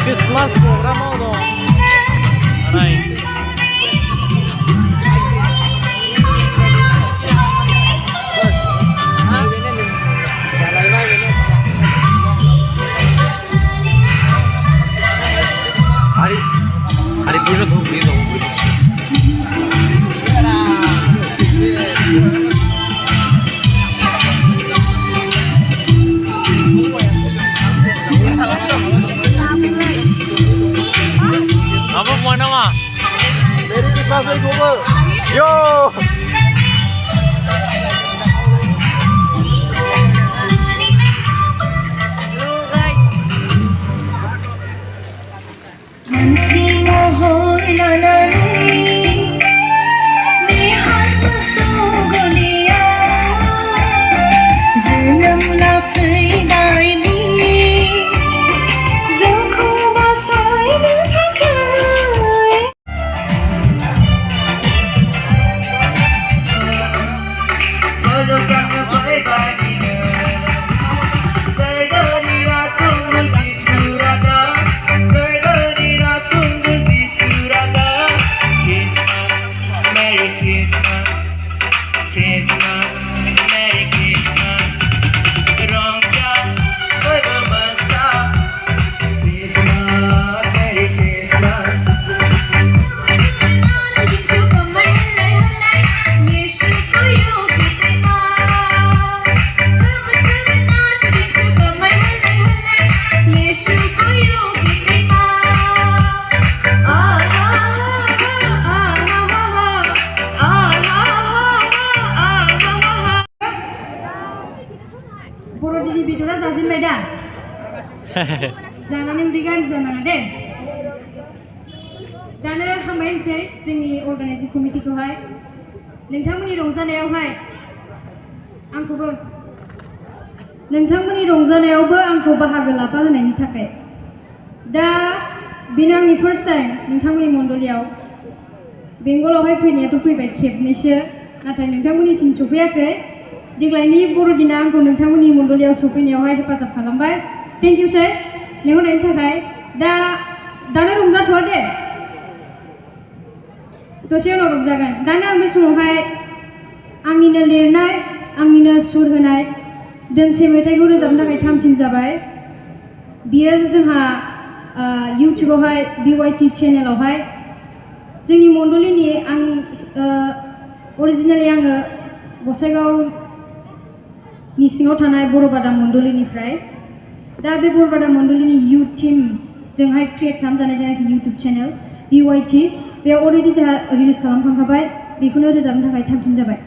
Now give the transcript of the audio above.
Christmas program mau dong. Anai. Hari biru tuh biru. Apa mau nama? Merry Christmas Vancouver. Yo. Jangan udigan jangan deh. Dana hampainसै जोंनि अर्गानाइजिं कमिटिखौहाय नोंथांमोननि रंजानायावहाय आंखौ बाहागो लाफा होनायनि थाखाय दा बेनो आंनि फार्स्ट टाइम नोंथांमोननि मण्डलियाव बेंगलावहाय फैनायाथ' फैबाय खेबनैसो नाथाय नोंथांमोननिसिम सफैयाखै देग्लायनि बर'दिना आंखौ नोंथांमोननि मण्डलियाव सफैनायावहाय हेफाजाब खालामबाय थेंक इउ सर लेंहरनायनि थाखाय दानो रंजाथ'आ दे दसे उनाव रंजागोन दानो आं बे समावहाय आंनिनो लिरनाय आंनिनो सुर होनाय दोंसे मेथाइखौ रोजाबनो थाखाय थाम-थिम जाबाय बियो जोंहा इउटिउबावहाय BYT चेनेलावहाय जोंनि मण्डलिनि आं अरिजिनेलि आङो गसाइगावनि सिङाव थानाय बर'बादा मण्डलिनिफ्राय दा बे बर'बादा मण्डलिनि इउथ टीम जोंहाय क्रिएट खालामजानाय जायनाखि इउटिउब चेनेल BYT बेयाव अलरेडि जोंहा रिलिज खालामखांखाबाय बेखौनो रोजाबनो थाखाय थाम-थिम जाबाय